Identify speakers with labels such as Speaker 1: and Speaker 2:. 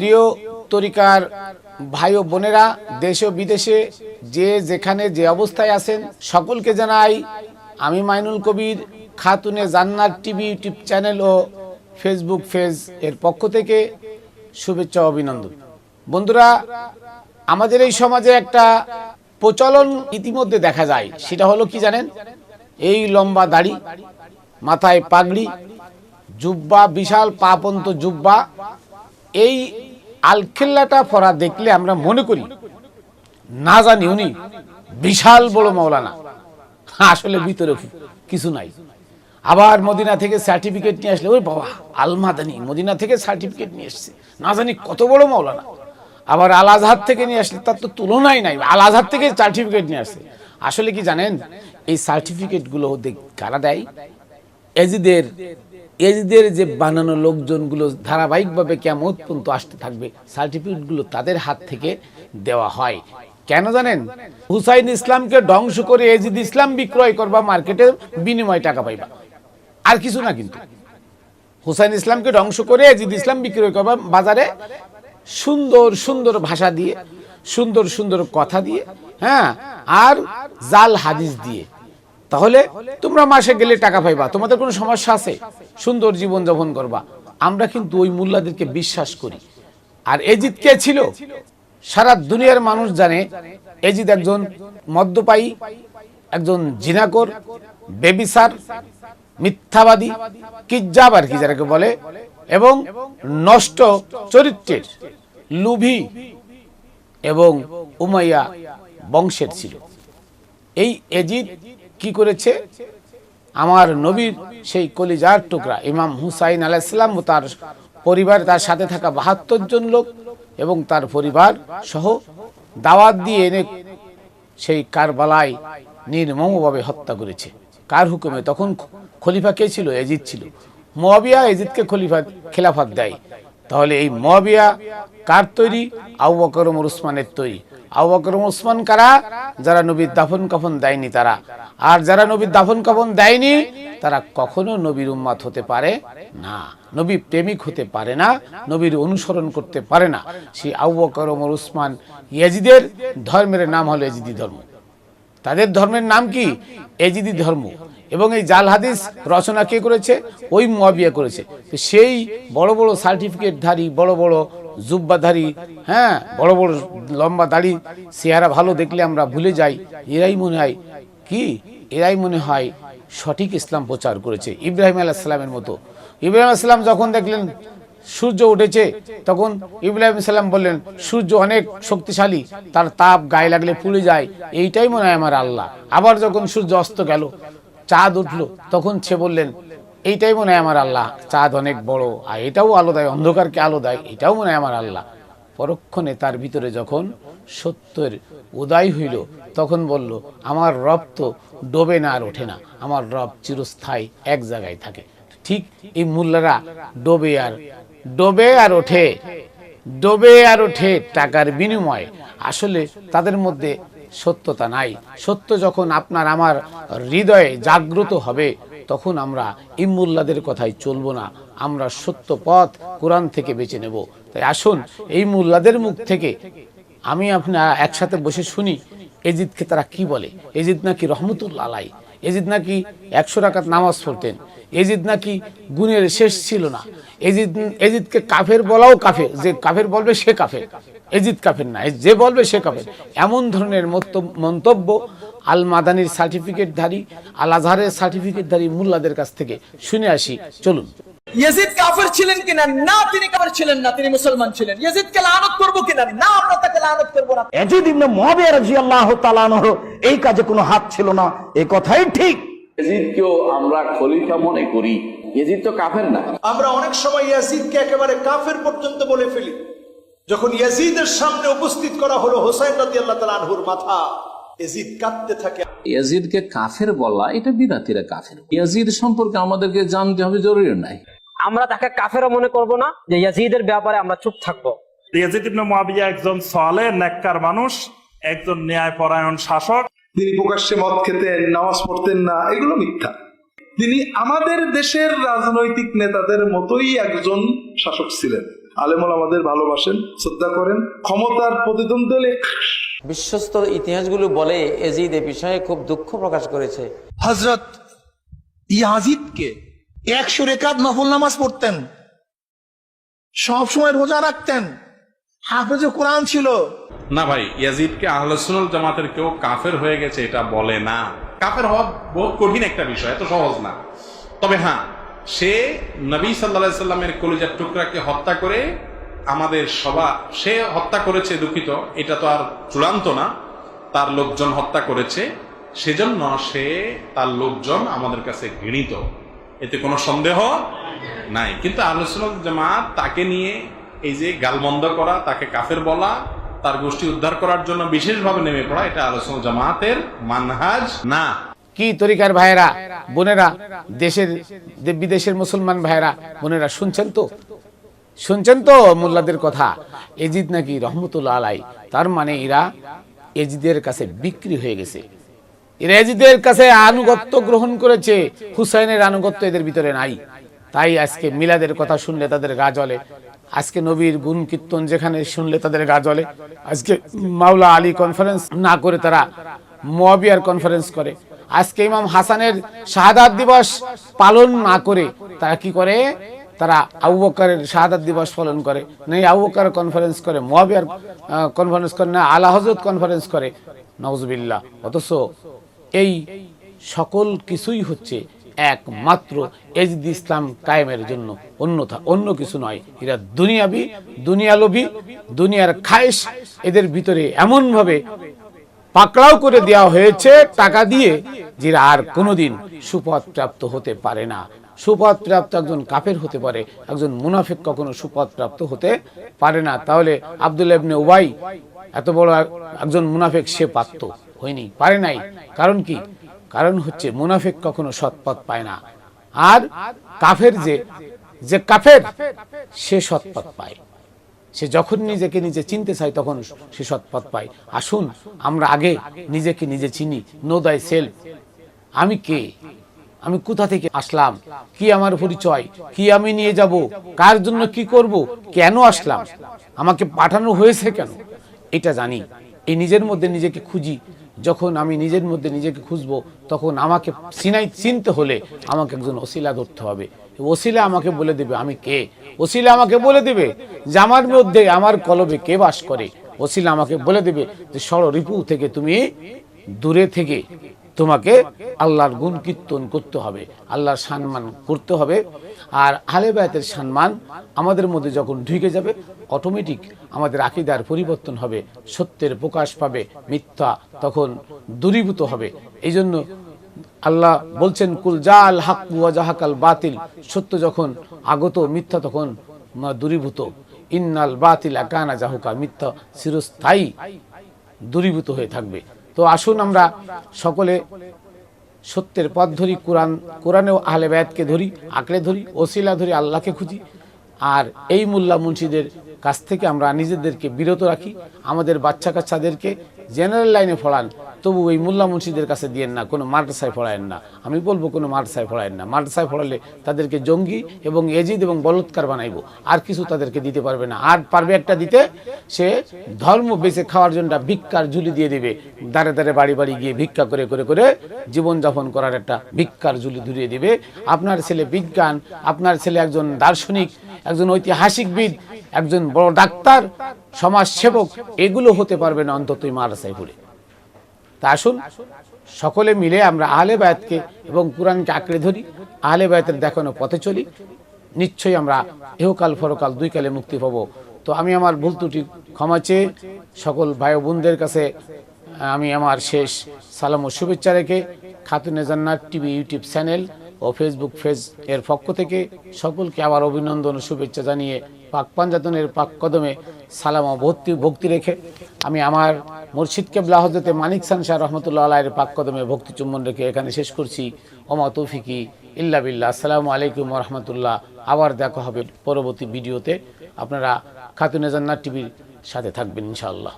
Speaker 1: প্রিয় তরিকার ভাই ও বোনেরা, দেশে ও বিদেশে যে যেখানে যে অবস্থায় আছেন, সকলকে জানাই আমি মাইনুল কবির খাতুনে জান্নাত টিভি ইউটিউব চ্যানেল ও ফেসবুক পেজ এর পক্ষ থেকে শুভেচ্ছা ও অভিনন্দন। বন্ধুরা, আমাদের এই সমাজে একটা প্রচলন ইতিমধ্যে দেখা যায়, সেটা হলো কি জানেন? এই লম্বা দাড়ি, মাথায় পাগড়ি, জুব্বা, বিশাল পাপন্ত জুব্বা, এই আলখেল্লাটা পরা দেখলে আমরা মনে করি না জানি উনি বিশাল বড় মাওলানা, আসলে ভিতরে কিছু নাই। আবার মদিনা থেকে সার্টিফিকেট নিয়ে আসলে, ওই বাবা আল মাদানী মদিনা থেকে সার্টিফিকেট নিয়ে এসছে, না জানি কত বড় মাওলানা। আবার আল আজহার থেকে নিয়ে আসলে তার তো তুলনাই নাই, আল আজহার থেকে সার্টিফিকেট নিয়ে আসছে। আসলে কি জানেন, এই সার্টিফিকেটগুলো কারা দেয়? এজিদের যে বানানো লোকজনগুলো ধারাবাহিকভাবে কিয়ামত পর্যন্ত আসতে থাকবে, সার্টিফিকেটগুলো তাদের হাত থেকে দেওয়া হয়। কেন জানেন? হুসাইন ইসলামকে ধ্বংস করে এজিদ ইসলাম বিক্রয় করবা, মার্কেটে বিনিময় টাকা পাইবা, আর কিছু না। কিন্তু হুসাইন ইসলামকে ধ্বংস করে এজিদ ইসলাম বিক্রয় করবা বাজারে, সুন্দর সুন্দর ভাষা দিয়ে, সুন্দর সুন্দর কথা দিয়ে, হ্যাঁ, আর জাল হাদিস দিয়ে। তাহলে তোমরা মাসে গেলে টাকা পাইবা, তোমাদের কোনো সমস্যা আছে, সুন্দর জীবন যাপন করবা। আমরা কিন্তু ওই মুল্লাদেরকে বিশ্বাস করি। আর এজিদ কে ছিল? সারা দুনিয়ার মানুষ জানে এজিদ একজন মদ্যপায়ী, একজন জিনাকর, বেবিচার, মিথ্যাবাদী, কিজ্জাব আর কি যারাকে বলে, এবং নষ্ট চরিত্রের লুভী এবং উমাইয়া বংশের ছিল। এই এজিদ কি করেছে? আমার নবীর সেই কলিজার টুকরা ইমাম হুসাইন আলাইহিস সালাম ও তার পরিবার, তার সাথে থাকা ৭২ জন লোক এবং তার পরিবার সহ দাওয়াত দিয়ে এনে সেই কারবালায় নির্মমভাবে হত্যা করেছে। কার হুকুমে? তখন খলিফা কে ছিল? এজিদ ছিল। মুয়াবিয়া এজিদকে খেলাফত দেয়। তাহলে এই মুয়াবিয়া কার তৈরি? আবু বকর ওমর উসমানের তৈরি। আবু বকর ওমর উসমান কারা? যারা নবীর দাফন কাফন দেয়নি তারা। আর যারা নবীর দাফন কাফন দেয়নি তারা কখনো নবীর উম্মত হতে পারে না, নবীর প্রেমিক হতে পারে না, নবীর অনুসরণ করতে পারে না। সেই আবু বকর ওমর উসমান, এজিদের ধর্মের নাম হলো এজিদি ধর্ম। তাদের ধর্মের নাম কি? এজিদি ধর্ম। এবং এই জাল হাদিস রচনা কে করেছে? ওই মুয়াবিয়া করেছে। তো সেই বড় বড় সার্টিফিকেটধারী, বড় বড় জুব্বাধারী, হ্যাঁ, বড় বড় লম্বা দাড়ি, চেহারা ভালো দেখলে আমরা ভুলে যাই এরাই মনে হয় কি, এরাই মনে হয় সঠিক ইসলাম প্রচার করেছে, ইব্রাহিম আলাইহিস সালামের মতো। ইব্রাহিম আলাইহিস সালাম যখন দেখলেন সূর্য উঠেছে, তখন ইব্রাহিম সালাম বললেন, সূর্য অনেক শক্তিশালী, তার তাপ গায়ে লাগলে পুড়ে যায়, এইটাই মনে হয় আমার আল্লাহ। আবার যখন সূর্য অস্ত গেল, চাঁদ উঠলো, তখন সে বললেন, এইটাই মনে হয় আমার আল্লাহ, চাঁদ অনেক বড়, আর এটাও আলো দেয়, অন্ধকারকে আলো দেয়, এটাও মনে হয় আমার আল্লাহ। পরক্ষণে তার ভিতরে যখন সত্যের উদয় হইল, তখন বলল, আমার রব তো ডোবে না আর ওঠে না, আমার রব চিরস্থায়ী এক জায়গায় থাকে। ঠিক এই মুল্লারা ডোবে আর ওঠে, ডোবে আর ওঠে টাকার বিনিময়ে। আসলে তাদের মধ্যে সত্যতা নাই। সত্য যখন আপনার আমার হৃদয়ে জাগ্রত হবে, তখন আমরা এই মুল্লাদের কথাই চলবো না, আমরা সত্য পথ কোরআন থেকে বেছে নেব। তাই আসুন এই মুল্লাদের মুখ থেকে আমি আপনারা একসাথে বসে শুনি এজিদকে তারা কি বলে। এজিদ নাকি রহমতুল্লাহ আলাইহি, এজিদ নাকি ১০০ রাকাত নামাজ পড়তেন, এজিদ নাকি গুণের শেষ ছিল না, এজিদকে কাফের বলাও কাফের, যে কাফের বলবে সে কাফের, এজিদ কাফের না, যে বলবে সে কাফের। এমন ধরনের মন্তব্য আল মাদানির সার্টিফিকেটধারী, আল আজহারের সার্টিফিকেটধারী মুল্লাদের কাছ থেকে শুনে আসি, চলুন।
Speaker 2: ইয়াজিদ কাফের ছিলেন কিনা? না, তিনি কাফের ছিলেন না, তিনি মুসলমান ছিলেন। ইয়াজিদকে লানত করব কিনা? না, আমরা তাকে লানত করব না।
Speaker 3: ইয়াজিদ ইবনে মুয়াবিয়া রাদিয়াল্লাহু তাআলা আনহু এই কাজে কোনো হাত ছিল না, এই কথাই ঠিক।
Speaker 4: ইয়াজিদকেও আমরা খলিফা মনে করি, ইয়াজিদ তো কাফের না।
Speaker 5: আমরা অনেক সময় ইয়াজিদকে একেবারে কাফের পর্যন্ত বলে ফেলি। যখন ইয়াজিদের সামনে উপস্থিত করা হলো হোসাইন রাদিয়াল্লাহু তাআলা আনহুর মাথা, ইয়াজিদ কাঁদতে থাকে।
Speaker 6: ইয়াজিদকে কাফের বলা, এটা বিদাতিরা কাফের। ইয়াজিদ সম্পর্কে আমাদেরকে জানতে হবে, জরুরি নাই।
Speaker 7: আমরা তাকে কাফেরও মনে করব না, যে ইয়াজিদের ব্যাপারে আমরা চুপ থাকবো।
Speaker 8: ইয়াজিদ ইবনে মুয়াবিয়া একজন সালেহ নেককার মানুষ, একজন ন্যায়পরায়ণ শাসক।
Speaker 9: তিনি প্রকাশ্যে মদ খেতেন, নামাজ পড়তেন না, এগুলো মিথ্যা। তিনি আমাদের দেশের রাজনৈতিক নেতাদের মতোই একজন শাসক ছিলেন। আলেমুল আমাদের ভালোবাসেন, শ্রদ্ধা করেন, ক্ষমতার প্রতিদ্বন্দ্বী হলে
Speaker 10: বিশ্বস্ত ইতিহাসগুলো বলে এজিদ এ বিষয়ে খুব দুঃখ প্রকাশ করেছে।
Speaker 2: হযরত ইয়াজিদকে 100 রাকাত নফল নামাজ পড়তেন, সব সময় রোজা রাখতেন, হাফেজে কোরআন ছিল।
Speaker 8: না ভাই, ইয়াজিদকে আহলে সুন্নাত জামাতের কেউ কাফের হয়ে গেছে এটা বলে না। কাফের হওয়া বহুত কঠিন একটা বিষয়, এত সহজ না। তবে হ্যাঁ, সে নবী সাল্লাল্লাহু আলাইহি সাল্লামের কলিজার টুকরাকে হত্যা করে আমাদের সে হত্যা করেছে, দুঃখিত, এটা তো আর চূড়ান্ত না, তার লোকজন হত্যা করেছে, সেজন্য সে তার লোকজন আমাদের কাছে ঘৃণিত, এতে কোনো সন্দেহ নাই। কিন্তু আহলে সুন্নাত জামাত তাকে নিয়ে এই যে গালমন্দ করা, তাকে কাফের বলা, তার গোষ্ঠী উদ্ধার করার জন্য বিশেষভাবে নেমে পড়া, এটা আহলে সুন্নাত জামাতের মানহাজ না।
Speaker 1: কি তরিকার ভাইয়েরা, বোনেরা, দেশের বিদেশের মুসলমান ভাইয়েরা, বোনেরা, শুনছেন তো মোল্লাদের কথা। এজিদ নাকি রহমতুল্লাহ আলাই, তার মানে এরা এজিদের কাছে বিক্রি হয়ে গেছে, এরা এজিদের কাছে আনুগত্য গ্রহণ করেছে, হুসাইনের আনুগত্য এদের ভিতরে নাই। তাই আজকে মিলাদের কথা শুনলে তাদের গা জ্বলে, আজকে নবীর গুণ কীর্তন যেখানে শুনলে তাদের গা জ্বলে। আজকে মাওলা আলী কনফারেন্স না করে তারা মুয়াবিয়ার কনফারেন্স করে। আজকে ইমাম হাসানের শাহাদাত দিবস পালন না করে তারা কি করে? তারা আবু বকরের শাহাদাত দিবস পালন করে, না আবু বকর কনফারেন্স করে, মুয়াবিয়ার কনফারেন্স করে, না আলা হযরত কনফারেন্স করে, নাউজুবিল্লাহ। অথচ এই সকল কিছুই হচ্ছে একমাত্র এজিদ ইসলাম কায়েমের জন্য, অন্যথা অন্য কিছু নয়। এরা দুনিয়ালোভী, দুনিয়ার খায়েশ এদের ভিতরে এমন ভাবে পাকড়াও করে দেওয়া হয়েছে টাকা দিয়ে, যে আর কোনোদিন সুপথ প্রাপ্ত হতে পারে না। সুপথ প্রাপ্ত একজন কাফের হতে পারে, একজন মুনাফিক কখনো সুপথ প্রাপ্ত হতে পারে না। তাহলে আব্দুল্লাহ ইবনে উবাই এত বড় একজন মুনাফিক, সে পারত? হয়নি, পারে নাই। কারণ কি? কারণ হচ্ছে মুনাফিক কখনো সৎপথ পায় না, আর কাফের যে কাফের সে সৎপথ পায়। সে যখন নিজেকে নিজে চিনতে চায় তখন সে সৎপথ পায়। আসুন আমরা আগে নিজেকে নিজে চিনি। নো দাই সেলফ। আমি কে? আমি কোথা থেকে আসলাম? কি আমার পরিচয়? কি আমি নিয়ে যাব? কার জন্য কি করব? কেন আসলাম? আমাকে পাঠানো হয়েছে কেন? এটা জানি। এই নিজের মধ্যে নিজেকে খুঁজি। যখন আমি নিজের মধ্যে নিজেকে খুঁজবো, তখন আমাকে চিনতে হলে আমাকে একজন ওসিলা ধরতে হবে। ওসিলা আমাকে বলে দেবে আমি কে। ওসিলা আমাকে বলে দেবে যে আমার মধ্যে, আমার কলবে কে বাস করে। ওসিলা আমাকে বলে দেবে যে ষড়রিপু থেকে তুমি দূরে থেকে তোমাকে আল্লাহর গুণ কীর্তন করতে হবে, আল্লাহর সম্মান করতে হবে। আর আহলে বায়াতের সম্মান আমাদের মধ্যে যখন ঢুকে যাবে, অটোমেটিক আমাদের আকীদার পরিবর্তন হবে, সত্যের প্রকাশ পাবে, মিথ্যা তখন দূরীভূত হবে। এই জন্য আল্লাহ বলছেন, কুল জাল হক ওয়া জাহাকাল বাতিল, সত্য যখন আগত, মিথ্যা তখন দূরীভূত। ইন্নাল বাতিলা কানা জাহুকা, মিথ্যা চিরস্থায়ী দূরীভূত হয়ে থাকবে। তো আসুন আমরা সকলে সত্যের পথ ধরি, কোরআনেও আহলে বায়াতকে ধরি, আঁকড়ে ধরি, ওসিলা ধরি, আল্লাহকে খুঁজি। আর এই মোল্লা মুন্সিদের কাছ থেকে আমরা নিজেদেরকে বিরত রাখি। আমাদের বাচ্চা কাচ্চাদেরকে জেনারেল লাইনে পড়ান, তবু এই মোল্লা মুন্সিদের কাছে দিয়েন না, কোনো মাদ্রাসায় পড়ায়েন না। আমি বলবো কোনো মাদ্রাসায় পড়ায়েন না। মাদ্রাসায় পড়ালে তাদেরকে জঙ্গি এবং এজিদ এবং বলৎকার বানাইবো, আর কিছু তাদেরকে দিতে পারবে না। আর পারবে একটা দিতে, সে ধর্ম বেঁচে খাওয়ার জন্য ভিক্ষার ঝুলি দিয়ে দেবে, দাঁড়ে দাঁড়ে বাড়ি বাড়ি গিয়ে ভিক্ষা করে করে করে জীবনযাপন করার একটা ভিক্ষার ঝুলি ধরিয়ে দেবে। আপনার ছেলে বিজ্ঞান, আপনার ছেলে একজন দার্শনিক, একজন ঐতিহাসিকবিদ, একজন বড় ডাক্তার, সমাজ সেবক, এগুলো হতে পারবে না অন্তত মাদ্রাসায় পড়ে। তা আসুন সকলে মিলে আমরা আহলে বায়াতকে এবং কোরআনকে আঁকড়ে ধরি, আহলে বায়াতের দেখানো পথে চলি। নিশ্চয়ই আমরা ইহকাল পরকাল দুই কালে মুক্তি পাব। তো আমি আমার ভুল ত্রুটি ক্ষমা চেয়ে সকল ভাই বোনদের কাছে আমি আমার শেষ সালাম ও শুভেচ্ছা রেখে খাতুনে জান্নাত টিভি ইউটিউব চ্যানেল ও ফেসবুক পেজ এর পক্ষ থেকে সকলকে আবার অভিনন্দন ও শুভেচ্ছা জানিয়ে পাক পাঞ্জাতনের পাক কদমে সালাম ও ভক্তি রেখে আমি আমার মুর্শিদ কেবলা হযরত মানিক খান শাহ রহমতুল্লাহ আলাইহির পাক কদমে ভক্তি চুম্বন রেখে এখানে শেষ করছি। ওমা তৌফিকি ইল্লা বিল্লাহ। আসসালামু আলাইকুম ওয়া রাহমাতুল্লাহ। আবার দেখা হবে পরবর্তী ভিডিওতে। আপনারা খাতুনে জান্নাত টিভির সাথে থাকবেন ইনশাআল্লাহ।